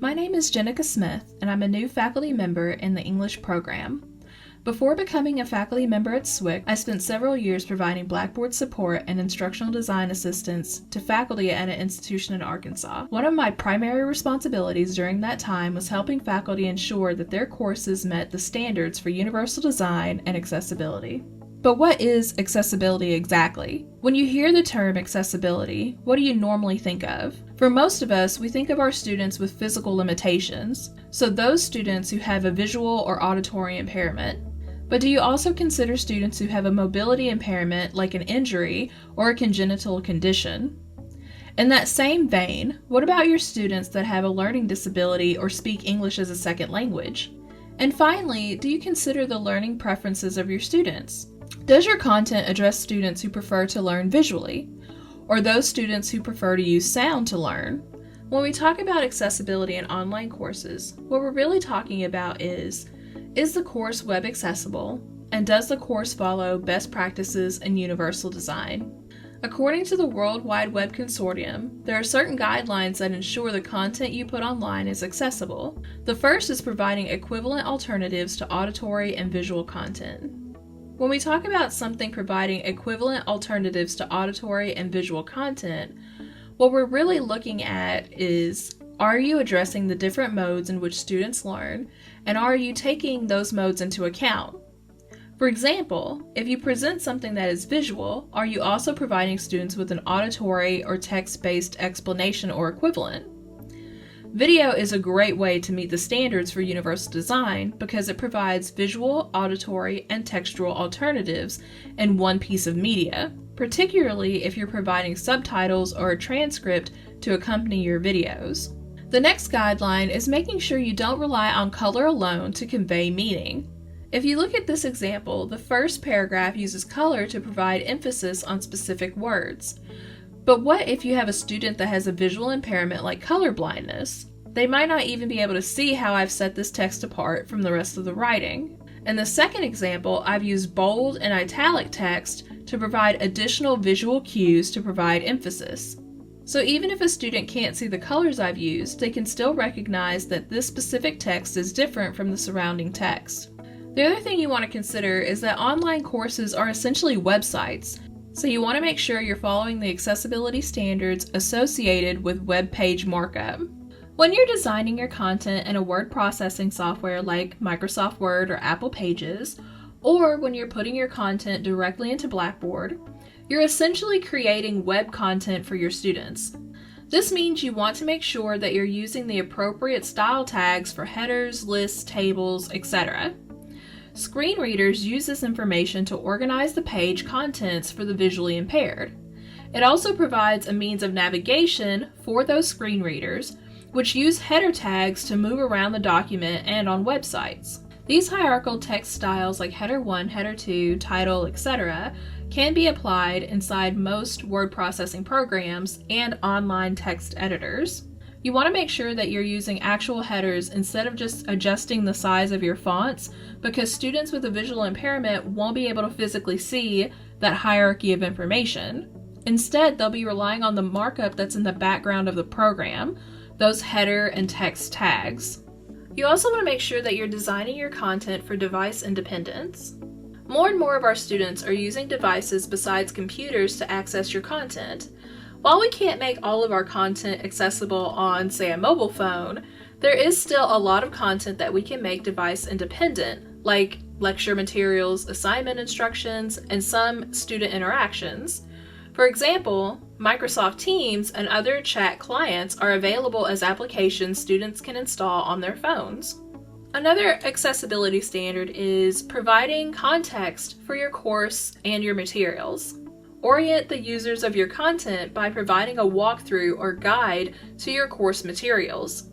My name is Jenica Smith, and I'm a new faculty member in the English program. Before becoming a faculty member at SWIC, I spent several years providing Blackboard support and instructional design assistance to faculty at an institution in Arkansas. One of my primary responsibilities during that time was helping faculty ensure that their courses met the standards for universal design and accessibility. But what is accessibility exactly? When you hear the term accessibility, what do you normally think of? For most of us, we think of our students with physical limitations, so those students who have a visual or auditory impairment. But do you also consider students who have a mobility impairment like an injury or a congenital condition? In that same vein, what about your students that have a learning disability or speak English as a second language? And finally, do you consider the learning preferences of your students? Does your content address students who prefer to learn visually, or those students who prefer to use sound to learn? When we talk about accessibility in online courses, what we're really talking about is the course web accessible, and does the course follow best practices in universal design? According to the World Wide Web Consortium, there are certain guidelines that ensure the content you put online is accessible. The first is providing equivalent alternatives to auditory and visual content. When we talk about something providing equivalent alternatives to auditory and visual content, what we're really looking at is, are you addressing the different modes in which students learn, and are you taking those modes into account? For example, if you present something that is visual, are you also providing students with an auditory or text-based explanation or equivalent? Video is a great way to meet the standards for universal design because it provides visual, auditory, and textual alternatives in one piece of media, particularly if you're providing subtitles or a transcript to accompany your videos. The next guideline is making sure you don't rely on color alone to convey meaning. If you look at this example, the first paragraph uses color to provide emphasis on specific words. But what if you have a student that has a visual impairment like color blindness? They might not even be able to see how I've set this text apart from the rest of the writing. In the second example, I've used bold and italic text to provide additional visual cues to provide emphasis. So even if a student can't see the colors I've used, they can still recognize that this specific text is different from the surrounding text. The other thing you want to consider is that online courses are essentially websites, so you want to make sure you're following the accessibility standards associated with web page markup. When you're designing your content in a word processing software like Microsoft Word or Apple Pages, or when you're putting your content directly into Blackboard, you're essentially creating web content for your students. This means you want to make sure that you're using the appropriate style tags for headers, lists, tables, etc. Screen readers use this information to organize the page contents for the visually impaired. It also provides a means of navigation for those screen readers, which use header tags to move around the document and on websites. These hierarchical text styles like header 1, header 2, title, etc. can be applied inside most word processing programs and online text editors. You want to make sure that you're using actual headers instead of just adjusting the size of your fonts, because students with a visual impairment won't be able to physically see that hierarchy of information. Instead, they'll be relying on the markup that's in the background of the program, those header and text tags. You also want to make sure that you're designing your content for device independence. More and more of our students are using devices besides computers to access your content. While we can't make all of our content accessible on, say, a mobile phone, there is still a lot of content that we can make device independent, like lecture materials, assignment instructions, and some student interactions. For example, Microsoft Teams and other chat clients are available as applications students can install on their phones. Another accessibility standard is providing context for your course and your materials. Orient the users of your content by providing a walkthrough or guide to your course materials.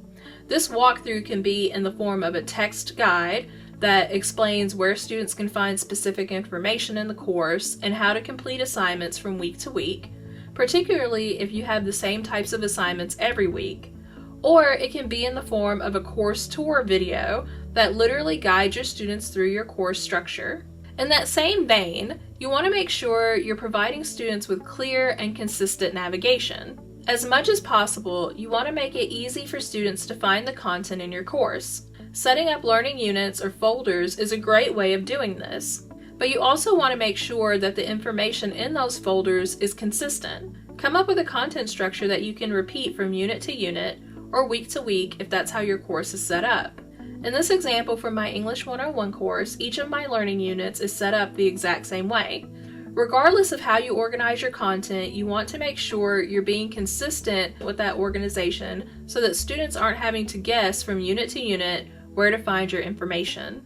This walkthrough can be in the form of a text guide that explains where students can find specific information in the course and how to complete assignments from week to week, particularly if you have the same types of assignments every week. Or it can be in the form of a course tour video that literally guides your students through your course structure. In that same vein, you want to make sure you're providing students with clear and consistent navigation. As much as possible, you want to make it easy for students to find the content in your course. Setting up learning units or folders is a great way of doing this, but you also want to make sure that the information in those folders is consistent. Come up with a content structure that you can repeat from unit to unit or week to week if that's how your course is set up. In this example from my English 101 course, each of my learning units is set up the exact same way. Regardless of how you organize your content, you want to make sure you're being consistent with that organization so that students aren't having to guess from unit to unit where to find your information.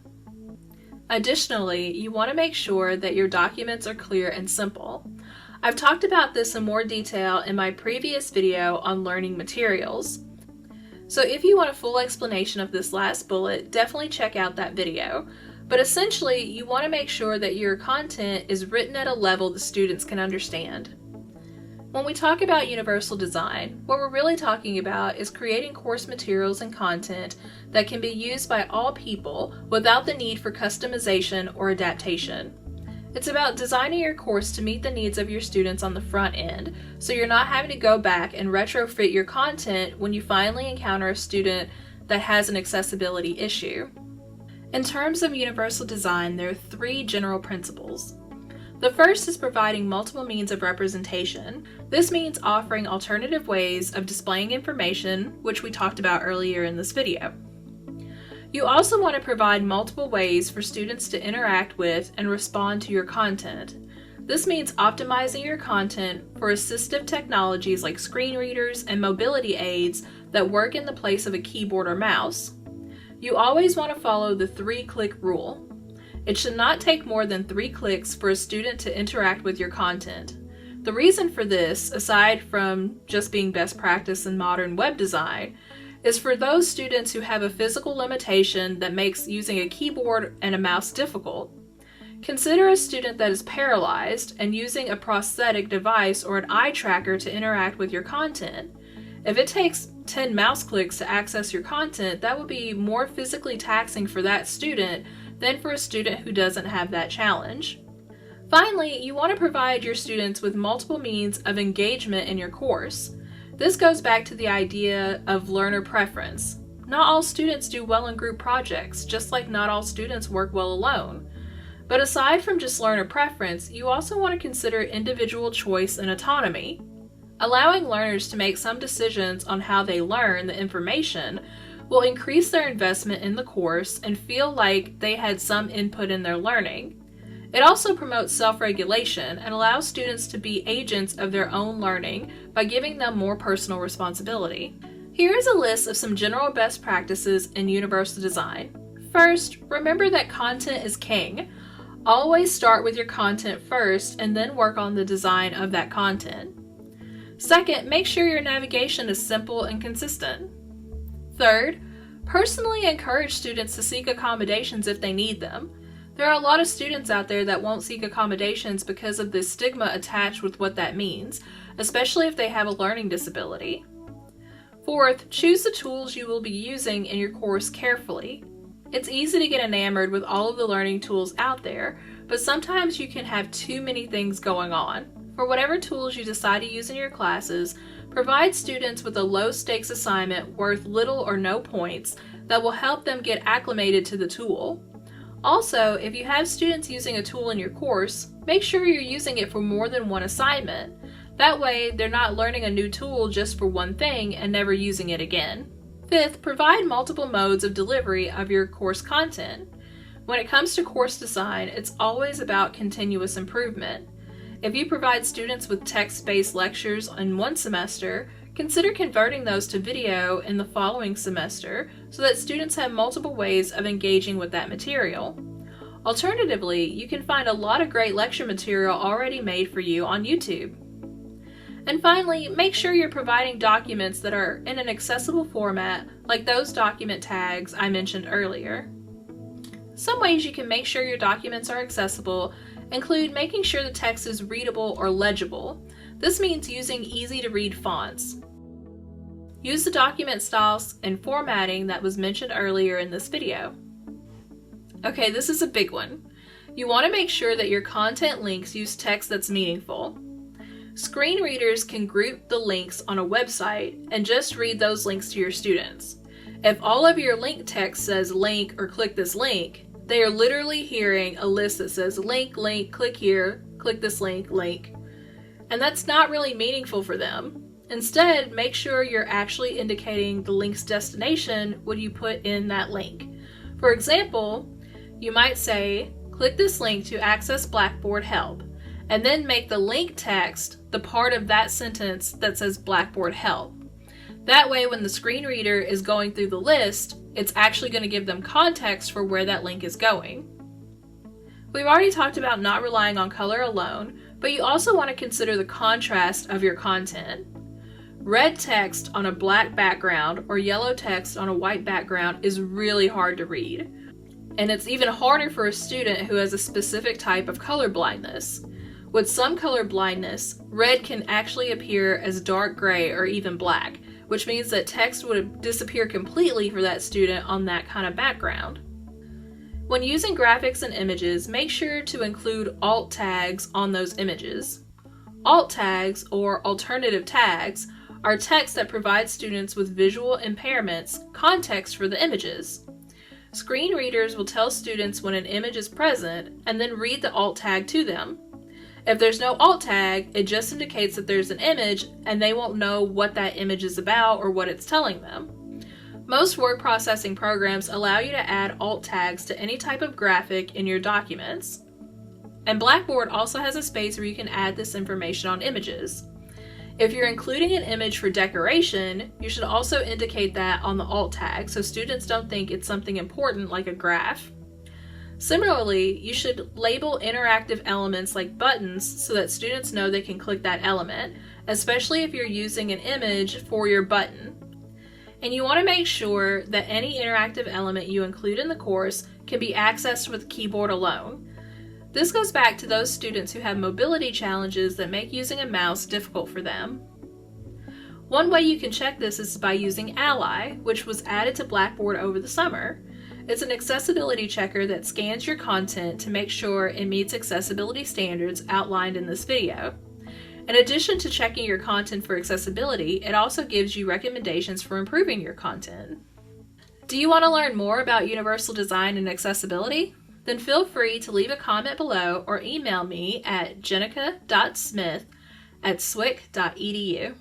Additionally, you want to make sure that your documents are clear and simple. I've talked about this in more detail in my previous video on learning materials. So if you want a full explanation of this last bullet, definitely check out that video. But essentially, you want to make sure that your content is written at a level the students can understand. When we talk about universal design, what we're really talking about is creating course materials and content that can be used by all people without the need for customization or adaptation. It's about designing your course to meet the needs of your students on the front end, so you're not having to go back and retrofit your content when you finally encounter a student that has an accessibility issue. In terms of universal design, there are 3 general principles. The first is providing multiple means of representation. This means offering alternative ways of displaying information, which we talked about earlier in this video. You also want to provide multiple ways for students to interact with and respond to your content. This means optimizing your content for assistive technologies like screen readers and mobility aids that work in the place of a keyboard or mouse. You always want to follow the 3-click rule. It should not take more than 3 clicks for a student to interact with your content. The reason for this, aside from just being best practice in modern web design, is for those students who have a physical limitation that makes using a keyboard and a mouse difficult. Consider a student that is paralyzed and using a prosthetic device or an eye tracker to interact with your content. If it takes 10 mouse clicks to access your content, that would be more physically taxing for that student than for a student who doesn't have that challenge. Finally, you want to provide your students with multiple means of engagement in your course. This goes back to the idea of learner preference. Not all students do well in group projects, just like not all students work well alone. But aside from just learner preference, you also want to consider individual choice and autonomy. Allowing learners to make some decisions on how they learn the information will increase their investment in the course and feel like they had some input in their learning. It also promotes self-regulation and allows students to be agents of their own learning by giving them more personal responsibility. Here is a list of some general best practices in universal design. First, remember that content is king. Always start with your content first and then work on the design of that content. Second, make sure your navigation is simple and consistent. Third, personally encourage students to seek accommodations if they need them. There are a lot of students out there that won't seek accommodations because of the stigma attached with what that means, especially if they have a learning disability. Fourth, choose the tools you will be using in your course carefully. It's easy to get enamored with all of the learning tools out there, but sometimes you can have too many things going on. For whatever tools you decide to use in your classes, provide students with a low-stakes assignment worth little or no points that will help them get acclimated to the tool. Also, if you have students using a tool in your course, make sure you're using it for more than one assignment. That way, they're not learning a new tool just for one thing and never using it again. Fifth, provide multiple modes of delivery of your course content. When it comes to course design, it's always about continuous improvement. If you provide students with text-based lectures in one semester, consider converting those to video in the following semester so that students have multiple ways of engaging with that material. Alternatively, you can find a lot of great lecture material already made for you on YouTube. And finally, make sure you're providing documents that are in an accessible format, like those document tags I mentioned earlier. Some ways you can make sure your documents are accessible include making sure the text is readable or legible. This means using easy-to-read fonts. Use the document styles and formatting that was mentioned earlier in this video. Okay, this is a big one. You want to make sure that your content links use text that's meaningful. Screen readers can group the links on a website and just read those links to your students. If all of your link text says link or click this link, they are literally hearing a list that says link, link, click here, click this link, link. And that's not really meaningful for them. Instead, make sure you're actually indicating the link's destination when you put in that link. For example, you might say, click this link to access Blackboard Help, and then make the link text the part of that sentence that says Blackboard Help. That way, when the screen reader is going through the list, it's actually going to give them context for where that link is going. We've already talked about not relying on color alone, but you also want to consider the contrast of your content. Red text on a black background or yellow text on a white background is really hard to read. And it's even harder for a student who has a specific type of color blindness. With some color blindness, red can actually appear as dark gray or even black, which means that text would disappear completely for that student on that kind of background. When using graphics and images, make sure to include alt tags on those images. Alt tags, or alternative tags, are text that provide students with visual impairments context for the images. Screen readers will tell students when an image is present and then read the alt tag to them. If there's no alt tag, it just indicates that there's an image and they won't know what that image is about or what it's telling them. Most word processing programs allow you to add alt tags to any type of graphic in your documents. And Blackboard also has a space where you can add this information on images. If you're including an image for decoration, you should also indicate that on the alt tag so students don't think it's something important like a graph. Similarly, you should label interactive elements like buttons so that students know they can click that element, especially if you're using an image for your button. And you want to make sure that any interactive element you include in the course can be accessed with the keyboard alone. This goes back to those students who have mobility challenges that make using a mouse difficult for them. One way you can check this is by using Ally, which was added to Blackboard over the summer. It's an accessibility checker that scans your content to make sure it meets accessibility standards outlined in this video. In addition to checking your content for accessibility, it also gives you recommendations for improving your content. Do you want to learn more about universal design and accessibility? Then feel free to leave a comment below or email me at jenica.smith@swick.edu.